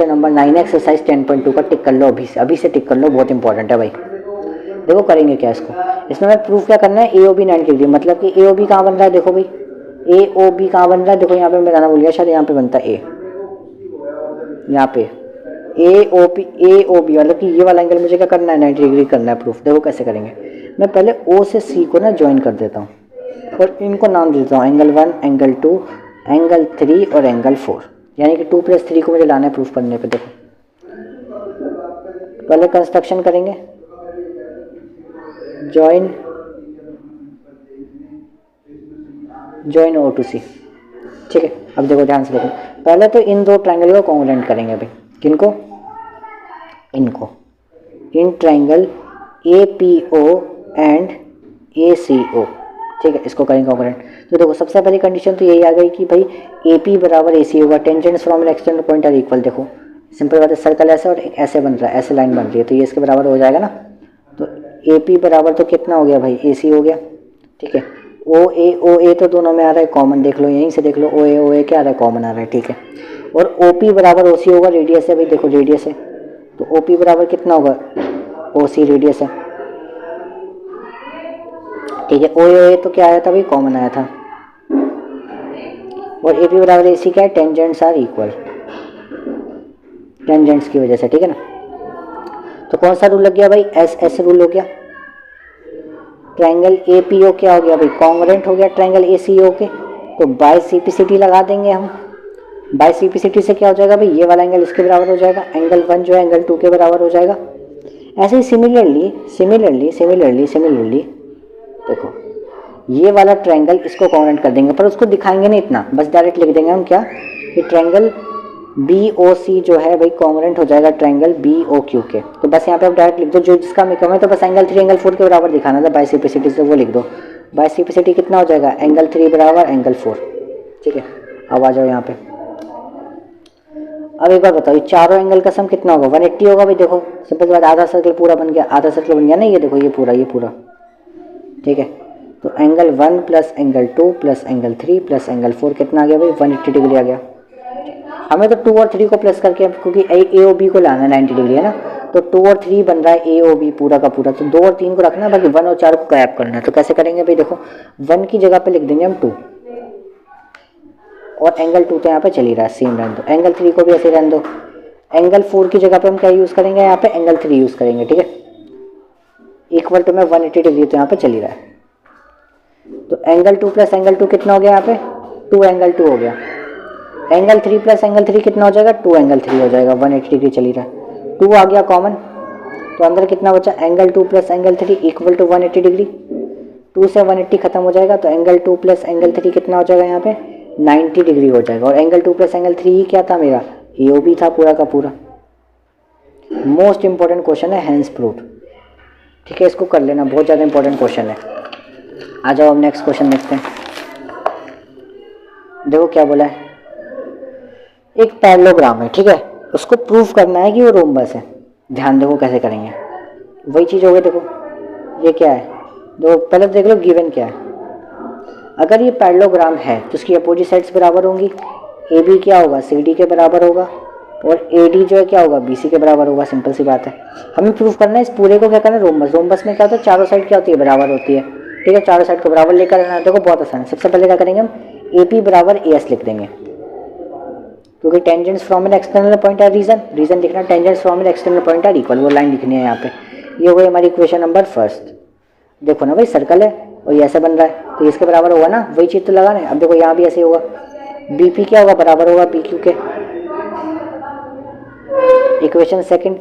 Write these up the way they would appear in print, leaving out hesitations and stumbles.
Number 9 exercise 10.2 का टिक कर लो, अभी से टिक कर लो, बहुत इंपॉर्टेंट है भाई। देखो करेंगे क्या इसको, इसमें हमें प्रूफ क्या करना है, ए ओ बी 90 डिग्री, मतलब कि ए ओ बी कहाँ बन रहा है, देखो भाई ए ओ बी कहाँ बन रहा है, देखो यहाँ पे मैं बताना भूल गया, शायद यहाँ पे बनता है ए, यहाँ पे ए ओ बी मतलब कि ये वाला एंगल मुझे क्या करना है, 90 डिग्री करना है प्रूफ। देखो कैसे करेंगे, मैं पहले ओ से सी को ना ज्वाइन कर देता हूँ और इनको नाम दे देता हूँ एंगल 1, एंगल 2, एंगल 3 और एंगल 4, यानी कि 2 + 3 को मुझे लाना है प्रूफ करने पे। देखो पहले कंस्ट्रक्शन करेंगे, ज्वाइन ओ टू सी, ठीक है। अब देखो ध्यान से देखो, पहले तो इन दो ट्रायंगल को कॉन्ग्रुएंट करेंगे भाई, किनको, इनको, in triangle A P O and A C O, ठीक है, इसको करेंगे कॉन्ग्रुएंट। तो देखो सबसे पहली कंडीशन तो यही आ गई कि भाई ए पी बराबर ए सी होगा, tangents from an external point are equal. देखो सिंपल बात है, सर्कल ऐसे और एक ऐसे बन रहा है, ऐसे लाइन बन रही है, तो ये इसके बराबर हो जाएगा ना। तो ए पी बराबर तो कितना हो गया भाई, ए सी हो गया, ठीक है। ओ ए तो दोनों में आ रहा है कॉमन, देख लो यहीं से देख लो, ओ ए क्या आ रहा है, कॉमन आ रहा है, ठीक है। और ओ पी बराबर ओ सी होगा, रेडियस है भाई, देखो रेडियस है, तो ओ पी बराबर कितना होगा, ओ सी रेडियस है, ठीक है। ओ ए तो क्या आया था भाई, कॉमन आया था। और ए पी बराबर ए सी क्या है, टेंजेंट्स आर इक्वल, टेंजेंट्स की वजह से, ठीक है ना। तो कौन सा रूल लग गया भाई, एस एस रूल हो गया। ट्रायंगल ए पी ओ क्या हो गया भाई, कॉन्ग्रुएंट हो गया ट्रायंगल ए सी ओ के, तो बाय सीपीसीटी लगा देंगे हम। बाय सीपीसीटी से क्या हो जाएगा भाई, ये वाला एंगल इसके बराबर हो जाएगा, एंगल 1 जो है एंगल 2 के बराबर हो जाएगा। ऐसे ही सिमिलरली देखो ये वाला ट्रायंगल इसको कॉन्ग्रुएंट कर देंगे, पर उसको दिखाएंगे नहीं इतना, बस डायरेक्ट लिख देंगे हम क्या, कि ट्रायंगल बी ओ सी जो है भाई कॉन्ग्रुएंट हो जाएगा ट्रायंगल बी ओ क्यू के। तो बस यहाँ पे आप डायरेक्ट लिख दो, जो जिसका हमें कम है, तो बस एंगल 3 एंगल 4 के बराबर दिखाना था बाय सीपीसीटी से, वो लिख दो। बाय सीपीसीटी कितना हो जाएगा, एंगल 3 बराबर एंगल 4, ठीक है। अब आ जाओ यहाँ पे, अब एक बार बताओ, ये चारों एंगल का सम कितना होगा, 180 होगा भाई। देखो सिंपल बात, आधा सर्कल पूरा बन गया, आधा सर्कल बन गया ना, ये देखो ये पूरा, ठीक है। तो angle 1 plus angle 2 plus angle 3 plus angle 4 कितना आ गया भाई, 180 डिग्री आ गया। हमें तो 2 और 3 को प्लस करके, क्योंकि ए ओ बी को लाना है 90 डिग्री है ना, तो 2 और 3 बन रहा है ए ओ बी पूरा का पूरा, तो 2 और 3 को रखना है, बाकी 1 और 4 को गायब करना है। तो कैसे करेंगे भाई, देखो 1 की जगह पे लिख देंगे हम 2, और एंगल 2 तो यहाँ पे चल ही रहा है, सेम रहने दो, एंगल 3 को भी ऐसे रहने दो। एंगल 4 की जगह पे हम क्या यूज़ करेंगे, यहाँ पे एंगल 3 यूज़ करेंगे, ठीक है। इक्वल टू में 180 डिग्री तो यहाँ पे चल ही रहा है, तो एंगल 2 प्लस एंगल 2 कितना हो गया, यहाँ पे 2 एंगल 2 हो गया। एंगल 3 प्लस एंगल 3 कितना हो जाएगा, 2 एंगल 3 हो जाएगा, 180 डिग्री चल ही रहा है, 2 आ गया कॉमन, तो अंदर कितना बचा, angle 2 plus angle 3 equal to 180 degree, 2 से 180 खत्म हो जाएगा, तो एंगल 2 प्लस एंगल 3 कितना हो जाएगा, यहाँ पे 90 डिग्री हो जाएगा। और एंगल 2 प्लस एंगल 3 ही क्या था मेरा, ए ओ बी था पूरा का पूरा। मोस्ट इंपॉर्टेंट क्वेश्चन है, हैंस प्रूव्ड, ठीक है, इसको कर लेना, बहुत ज़्यादा इंपॉर्टेंट क्वेश्चन है। आ जाओ अब नेक्स्ट क्वेश्चन देखते हैं। देखो क्या बोला है, एक पैरेललोग्राम है, ठीक है, उसको प्रूफ करना है कि वो रोम्बस है। ध्यान देखो कैसे करेंगे, वही चीज़ हो गई। देखो ये क्या है, देखो पहले देख लो गिवन क्या है। अगर ये पैरेललोग्राम है तो उसकी अपोजिट साइड्स बराबर होंगी, ए बी क्या होगा, सी डी के बराबर होगा, और ए डी जो है क्या होगा, बी सी के बराबर होगा। सिंपल सी बात है, हमें प्रूफ करना है इस पूरे को क्या करना है, रोम्बस। रोम्बस में क्या होता है, चारों साइड क्या होती है, बराबर होती है, ठीक है, चारों साइड को बराबर लेकर आना है। देखो बहुत आसान है, सबसे पहले क्या करेंगे हम, ए पी बराबर ए एस लिख देंगे, क्योंकि tangents from an external point are reason लिखना, tangents from an external point are equal, वो लाइन लिखनी है यहाँ पे। ये हो गई हमारी इक्वेशन नंबर फर्स्ट। देखो ना भाई सर्कल है और ये ऐसे बन रहा है, तो इसके बराबर होगा ना, वही चीज़ तो लगाना है। अब देखो यहाँ भी ऐसे होगा, बी पी क्या होगा, बराबर होगा बी क्यू के। इक्वेशन सेकंड,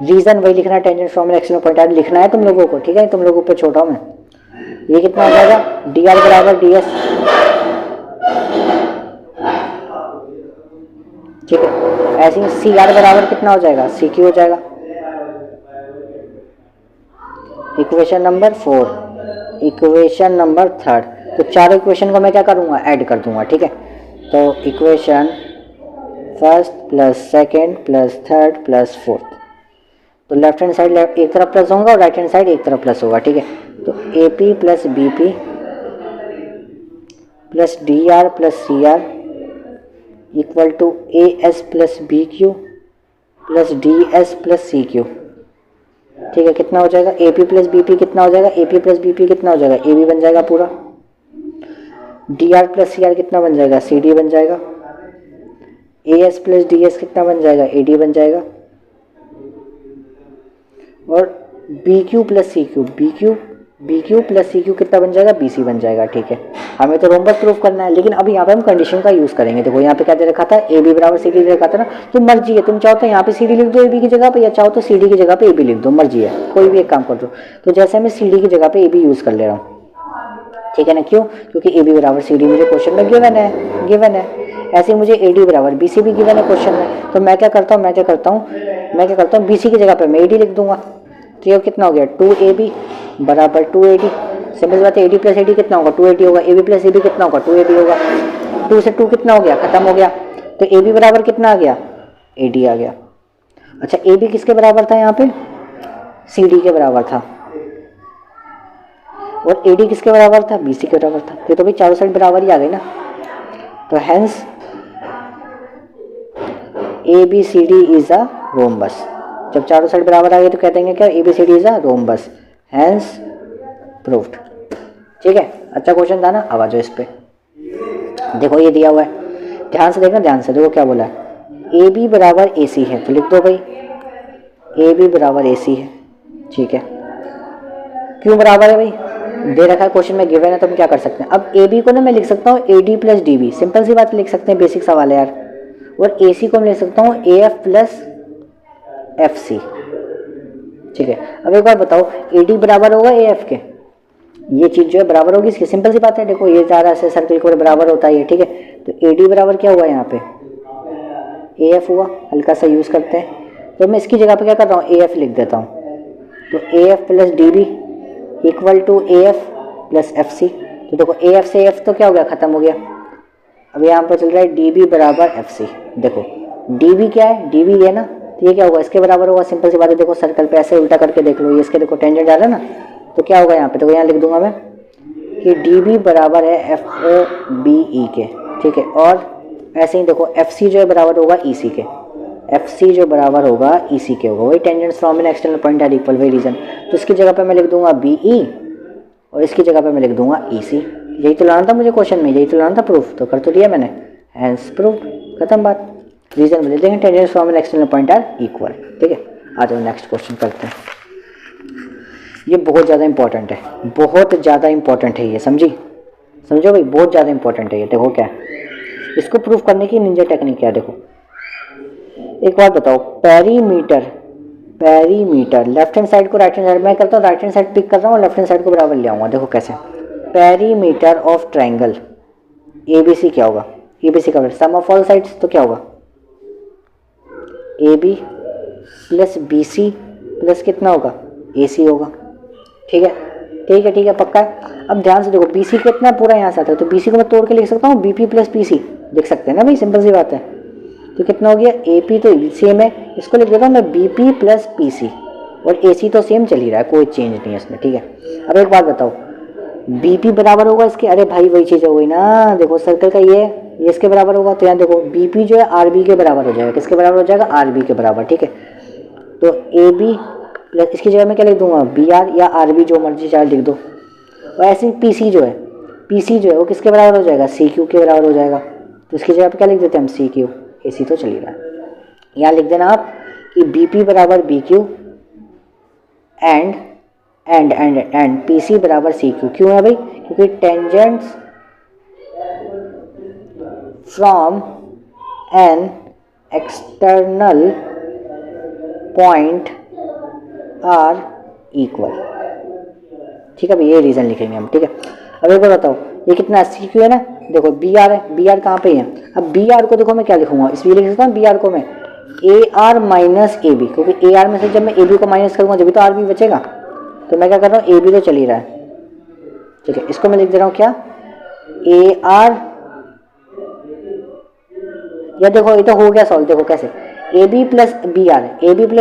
रीजन वही लिखना है, tangents from an external point are लिखना है तुम लोगों को, ठीक है, तुम लोगों पे छोटा हूँ मैं। ये कितना हो जाएगा, डी आर बराबर डी एस, ठीक है। ऐसे ही सी आर बराबर कितना हो जाएगा, सी क्यू हो जाएगा। Equation number 4, equation number third, तो चारों इक्वेशन को मैं क्या करूँगा, ऐड कर दूंगा, ठीक है। तो equation first plus second plus third plus fourth, तो लेफ्ट हैंड साइड एक तरफ प्लस होगा और राइट हैंड साइड एक तरफ प्लस होगा, ठीक है। तो A P plus B P plus D R plus C R equal to A S plus B Q plus D S plus C Q, ठीक है, कितना हो जाएगा, A P plus B P कितना हो जाएगा, A P plus B P कितना हो जाएगा, ए बी बन जाएगा पूरा, D R plus C R कितना बन जाएगा, सी डी बन जाएगा, A S plus D S कितना बन जाएगा, ए डी बन जाएगा, और B Q plus C Q, B Q plus C Q कितना बन जाएगा, बी सी बन जाएगा, ठीक है। हमें तो रोम्बस प्रूफ करना है, लेकिन अब यहाँ पे हम कंडीशन का यूज़ करेंगे। देखो यहाँ पे क्या दे रखा था, ए बी बराबर सी डी दे रखा था ना, तो मर्जी है, तुम चाहो तो यहाँ पे सी डी लिख दो ए बी की जगह पे, या चाहो तो सी डी की जगह पे ए बी लिख दो, मर्जी है, कोई भी एक काम कर दो। तो जैसे मैं सी डी की जगह पे ए बी यूज़ कर ले रहा हूँ, ठीक है ना, क्यों, क्योंकि ए बी बराबर सी डी मुझे क्वेश्चन में गिवन है। ऐसे ही मुझे ए डी बराबर बी सी भी गिवन है क्वेश्चन में, तो मैं क्या करता हूँ बी सी की जगह पे मैं ए डी लिख दूंगा। तो ये कितना हो गया, 2ab बराबर 2ad, सिंपल बात है, ad प्लस ad कितना होगा, 2ad होगा, ab प्लस ab कितना होगा, 2ab होगा, 2 से 2 कितना हो गया, खत्म हो गया, तो ab बराबर कितना आ गया, ad आ गया। अच्छा ab किसके बराबर था, यहाँ पे cd के बराबर था, और ad किसके बराबर था, bc के बराबर था, ये तो भाई चारों साइड बराबर ही आ गई ना। तो hence ABCD is a rhombus, जब चारों साइड बराबर आ गए तो कहते हैं क्या, ABCD is a rhombus, hence proved, ठीक है। अच्छा क्वेश्चन था ना। अब आ जाओ इस पे, देखो ये दिया हुआ है, ध्यान से देखना, ध्यान से देखो क्या बोला है, AB बराबर AC है, तो लिख दो भाई AB बराबर AC है, ठीक है। क्यों बराबर है भाई, दे रखा है क्वेश्चन में, गिवन है, तो हम क्या कर सकते हैं, अब AB को ना मैं लिख सकता हूँ AD प्लस DB, सिंपल सी बात लिख सकते हैं, बेसिक सवाल है यार। और AC को मैं लिख सकता हूँ AF प्लस FC, ठीक है। अब एक बार बताओ, AD बराबर होगा AF के, ये चीज़ जो है बराबर होगी इसकी, सिंपल सी बात है। देखो ये सारा से सर्कल को बराबर होता है ये, ठीक है। तो AD बराबर क्या हुआ यहाँ पे, AF हुआ, हल्का सा यूज़ करते हैं, तो मैं इसकी जगह पे क्या कर रहा हूँ, AF लिख देता हूँ। तो AF plus DB equal to AF plus FC, तो देखो AF से AF तो क्या हो गया, ख़त्म हो गया। अब यहाँ पर चल रहा है DB बराबर FC, देखो DB क्या है, DB है ना, तो ये क्या होगा, इसके बराबर होगा, सिंपल सी बात है। देखो सर्कल पे ऐसे उल्टा करके देख लो, ये इसके देखो टेंजेंट आ रहा है ना, तो क्या होगा यहाँ पे, तो यहाँ लिख दूंगा मैं कि DB बराबर है FOBE के, ठीक है। और ऐसे ही देखो FC जो है बराबर होगा EC के, FC जो बराबर होगा EC के होगा, वही tangents from an external point are equal, वही रीजन। तो इसकी जगह पे मैं लिख दूंगा BE और इसकी जगह पे मैं लिख दूंगा EC। यही तो लाना था मुझे क्वेश्चन में, यही तो लाना था प्रूफ, तो कर तो दिया मैंने, हेंस प्रूफ, खत्म बात। रीजन मिल देंगे, tangents from an external point are equal, ठीक है। आ जाओ नेक्स्ट क्वेश्चन करते हैं। ये बहुत ज़्यादा इंपॉर्टेंट है, बहुत ज़्यादा इंपॉर्टेंट है ये, समझो भाई, बहुत ज़्यादा इंपॉर्टेंट है ये। देखो क्या है, इसको प्रूफ करने की निंजा टेक्निक क्या है, देखो एक बार बताओ, पेरीमीटर लेफ्ट हैंड साइड को राइट हैंड साइड, मैं करता हूँ राइट हैंड साइड पिक कर रहा हूँ, लेफ्ट हैंड साइड को बराबर ले आऊँगा। देखो कैसे, पेरीमीटर ऑफ ट्राइंगल ABC क्या होगा, ABC का सम ऑफ ऑल साइड्स, तो क्या होगा AB प्लस BC प्लस कितना होगा AC होगा, ठीक है, पक्का है। अब ध्यान से देखो, BC कितना पूरा यहाँ से आता है, तो BC को मैं तोड़ के लिख सकता हूँ BP प्लस PC, देख सकते हैं ना भाई, सिंपल सी बात है। तो कितना हो गया, AP तो सेम है, इसको लिख देता हूँ मैं BP प्लस PC, और AC तो सेम चल ही रहा है, कोई चेंज नहीं है इसमें, ठीक है। अब एक बात बताओ, BP बराबर होगा इसके, अरे भाई वही चीज़ हो गई ना, देखो सर्कल का ये इसके बराबर होगा, तो यहाँ देखो BP जो है RB के बराबर हो जाएगा, किसके बराबर हो जाएगा, RB के बराबर, ठीक है। तो AB प्लस इसकी जगह मैं क्या लिख दूंगा, BR या RB, जो मर्जी चाहे लिख दो। और ऐसे ही PC जो है वो किसके बराबर हो जाएगा, CQ के बराबर हो जाएगा, तो इसकी जगह पे क्या लिख देते हैं हम, CQ, AC तो चल ही रहा है। यहाँ लिख देना आप कि BP बराबर BQ एंड PC बराबर CQ। क्यों है भाई, क्योंकि tangents from an external point are equal, ठीक है भाई, ये रीज़न लिखेंगे हम, ठीक है। अब एक बार बताओ, ये कितना CQ है ना, देखो BR है, BR कहाँ पे है, अब BR को देखो मैं क्या लिखूंगा, इसलिए लिख सकता हूँ BR को मैं AR माइनस AB, क्योंकि AR में से जब मैं AB को माइनस करूँगा जब तो RB बचेगा, तो मैं क्या कर रहा हूँ, AB तो चल ही रहा है, ठीक है। इसको मैं लिख दे रहा हूँ क्या, AR, या देखो ये तो हो गया सॉल्व, देखो कैसे, AB प्लस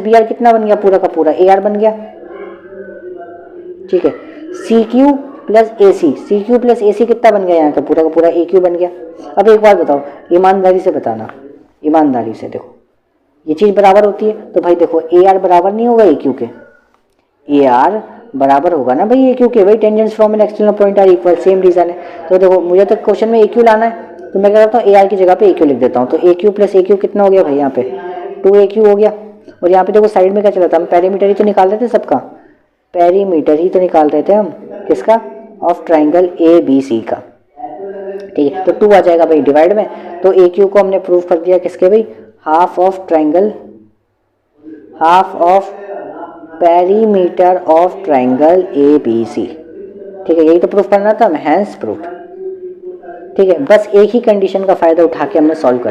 BR कितना बन गया, पूरा का पूरा AR बन गया, ठीक है। CQ प्लस AC कितना बन गया, यहाँ का पूरा AQ बन गया। अब एक बात बताओ, ईमानदारी से बताना, ईमानदारी से देखो, ये चीज़ बराबर होती है। तो भाई देखो ए आर बराबर नहीं होगा ए क्यू के, ए आर बराबर होगा ना भाई ए क्यू के, भाई tangents from an external point are equal, same reason है। तो देखो मुझे तो क्वेश्चन में ए क्यू लाना है, तो मैं क्या करता हूँ ए आर की जगह पे ए क्यू लिख देता हूँ। तो ए क्यू प्लस ए क्यू कितना हो गया भाई, यहाँ पे 2 हो गया। और यहाँ पे देखो साइड में क्या चला था, हम पेरीमीटर ही तो निकाल रहे थे सबका, पेरीमीटर ही तो निकाल रहे थे हम, किसका, of triangle A B C का, ठीक है। तो 2 आ जाएगा भाई डिवाइड में। तो ए क्यू को हमने प्रूव कर दिया किसके भाई, half of triangle, half of perimeter of triangle A B C, ठीक है। यही तो प्रूफ करना था हमें, हैंस प्रूफ, ठीक है। बस एक ही कंडीशन का फ़ायदा उठा के हमने सॉल्व कर